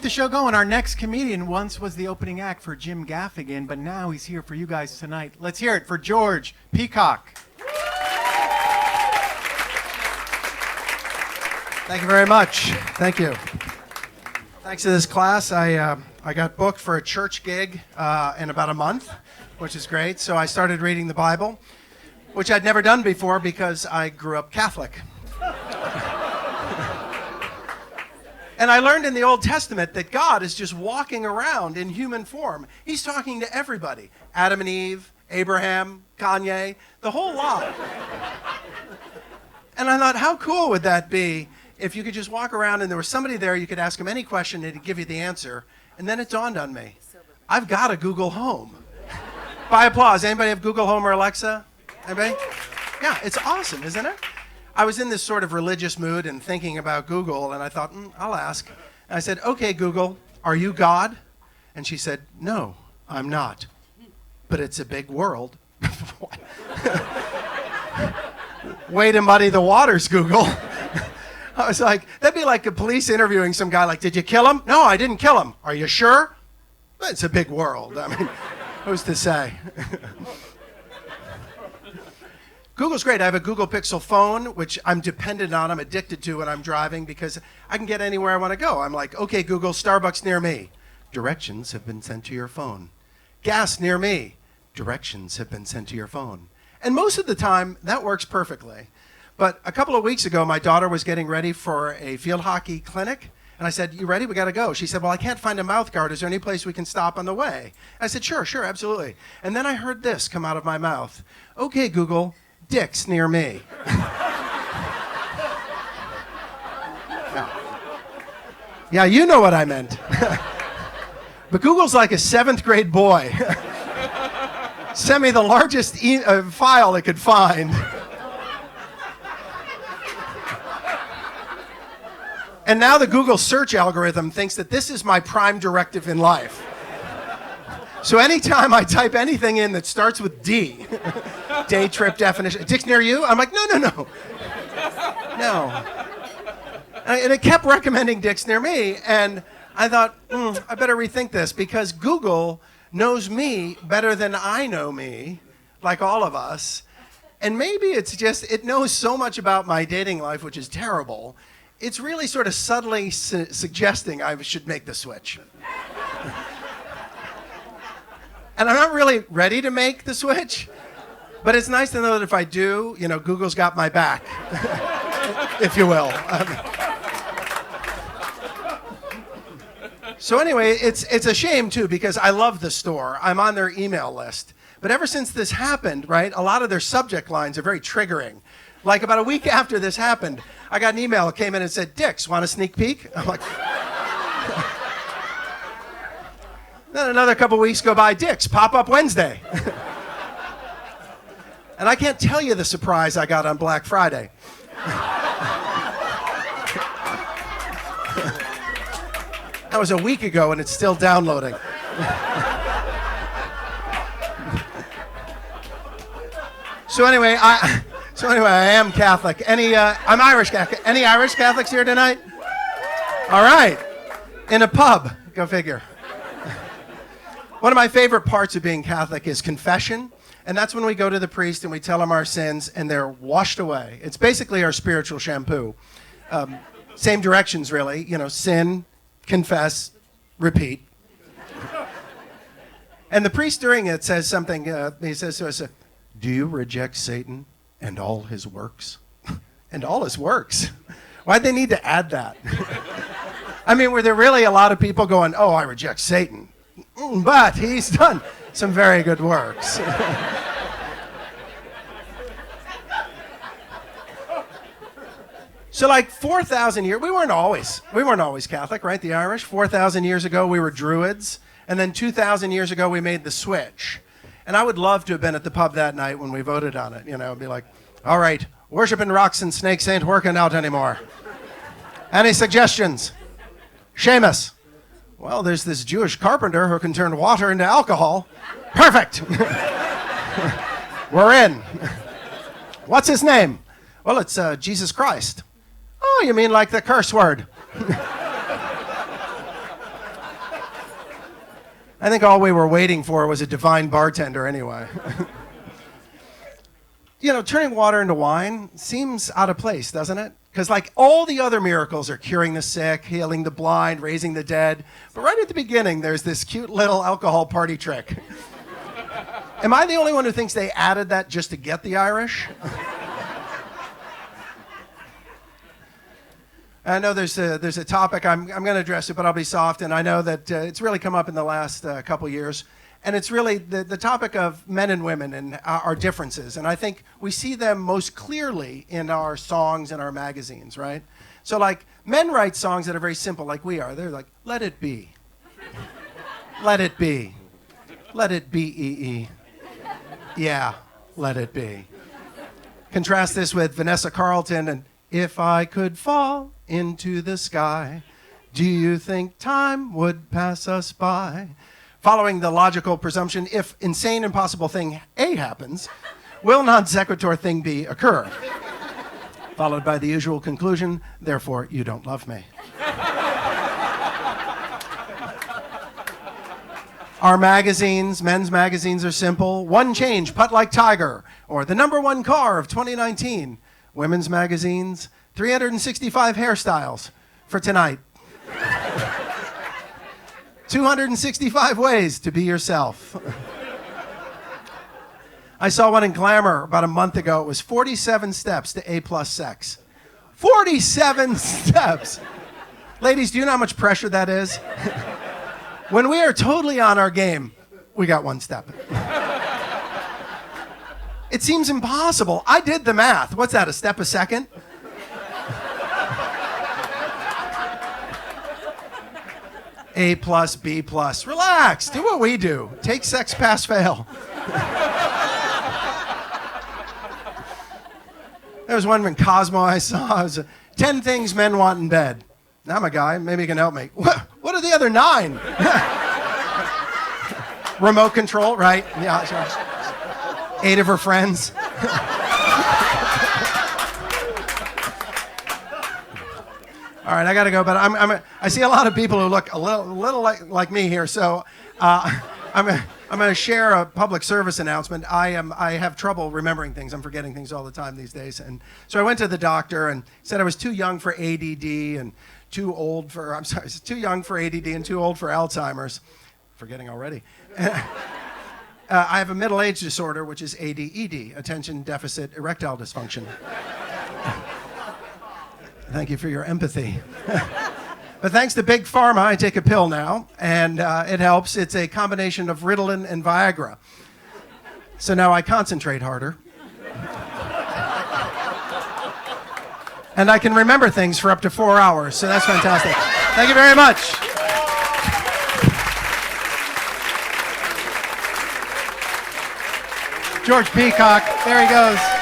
the show going. Our next comedian once was the opening act for Jim Gaffigan, but now he's here for you guys tonight. Let's hear it for George Peacock. Thank you very much. Thank you. Thanks to this class, I got booked for a church gig in about a month, which is great. So I started reading the Bible, which I'd never done before because I grew up Catholic. And I learned in the Old Testament that God is just walking around in human form. He's talking to everybody. Adam and Eve, Abraham, Kanye, the whole lot. And I thought, how cool would that be if you could just walk around and there was somebody there, you could ask him any question and he'd give you the answer. And then it dawned on me, I've got a Google Home. By applause, anybody have Google Home or Alexa? Anybody? Yeah, it's awesome, isn't it? I was in this sort of religious mood and thinking about Google, and I thought, I'll ask. And I said, okay, Google, are you God? And she said, no, I'm not. But it's a big world. Way to muddy the waters, Google. I was like, that'd be like a police interviewing some guy, like, did you kill him? No, I didn't kill him. Are you sure? It's a big world. I mean, who's to say? Google's great. I have a Google Pixel phone, which I'm dependent on. I'm addicted to when I'm driving because I can get anywhere I want to go. I'm like, okay, Google, Starbucks near me. Directions have been sent to your phone. Gas near me. Directions have been sent to your phone. And most of the time, that works perfectly. But a couple of weeks ago, my daughter was getting ready for a field hockey clinic. And I said, you ready? We got to go. She said, well, I can't find a mouth guard. Is there any place we can stop on the way? I said, sure, absolutely. And then I heard this come out of my mouth. Okay, Google, dicks near me. Yeah, you know what I meant. But Google's like a 7th grade boy. Sent me the largest file it could find. And now the Google search algorithm thinks that this is my prime directive in life. So anytime I type anything in that starts with D, day trip definition, dicks near you? I'm like, no. And it kept recommending dicks near me, and I thought, I better rethink this, because Google knows me better than I know me, like all of us. And maybe it's just, it knows so much about my dating life, which is terrible. It's really sort of subtly suggesting I should make the switch. And I'm not really ready to make the switch, but it's nice to know that if I do, Google's got my back, if you will. So anyway, it's a shame too, because I love the store. I'm on their email list. But ever since this happened, right, a lot of their subject lines are very triggering. Like about a week after this happened, I got an email that came in and said, Dicks, want a sneak peek? I'm like... Then another couple weeks go by, Dicks, pop up Wednesday. And I can't tell you the surprise I got on Black Friday. That was a week ago and it's still downloading. So anyway, I am Catholic. I'm Irish Catholic. Any Irish Catholics here tonight? All right. In a pub. Go figure. One of my favorite parts of being Catholic is confession, and that's when we go to the priest and we tell him our sins and they're washed away. It's basically our spiritual shampoo. Same directions, really. Sin, confess, repeat. And the priest during it says something, he says to us, do you reject Satan and all his works? And all his works? Why'd they need to add that? I mean, were there really a lot of people going, oh, I reject Satan? But he's done some very good works. So like 4,000 years, we weren't always Catholic, right? The Irish. 4,000 years ago, we were Druids. And then 2,000 years ago, we made the switch. And I would love to have been at the pub that night when we voted on it. Be like, all right, worshiping rocks and snakes ain't working out anymore. Any suggestions? Seamus. Well, there's this Jewish carpenter who can turn water into alcohol. Perfect. We're in. What's his name? Well, it's Jesus Christ. Oh, you mean like the curse word? I think all we were waiting for was a divine bartender anyway. You know, turning water into wine seems out of place, doesn't it? Because like all the other miracles are curing the sick, healing the blind, raising the dead. But right at the beginning, there's this cute little alcohol party trick. Am I the only one who thinks they added that just to get the Irish? I know there's a topic, I'm going to address it, but I'll be soft, and I know that it's really come up in the last couple years. And it's really the topic of men and women and our differences. And I think we see them most clearly in our songs and our magazines, right? So like men write songs that are very simple like we are. They're like, let it be. Let it be. Let it be, E-E. Yeah, let it be. Contrast this with Vanessa Carlton and if I could fall into the sky, do you think time would pass us by? Following the logical presumption, if insane impossible thing A happens, will non sequitur thing B occur? Followed by the usual conclusion, therefore you don't love me. Our magazines, men's magazines, are simple. One change, putt like tiger, or the #1 car of 2019. Women's magazines, 365 hairstyles for tonight. 265 ways to be yourself. I saw one in Glamour about a month ago. It was 47 steps to A+ sex. 47 steps. Ladies, do you know how much pressure that is? When we are totally on our game, we got one step. It seems impossible. I did the math. What's that, a step a second? A+, B+. Relax. Do what we do. Take sex, pass, fail. There was one in Cosmo I saw. It was 10 things men want in bed. Now I'm a guy. Maybe you can help me. What are the other 9? Remote control, right? Yeah. Sure. 8 of her friends. All right, I got to go, but I see a lot of people who look a little like me here, so I'm going to share a public service announcement. I have trouble remembering things. I'm forgetting things all the time these days, and so I went to the doctor and said I was too young for ADD and too old for too young for ADD and too old for Alzheimer's. Forgetting already. I have a middle age disorder, which is ADED, attention deficit erectile dysfunction. Thank you for your empathy. But thanks to Big Pharma, I take a pill now, and it helps. It's a combination of Ritalin and Viagra. So now I concentrate harder. And I can remember things for up to 4 hours, so that's fantastic. Thank you very much. George Peacock, there he goes.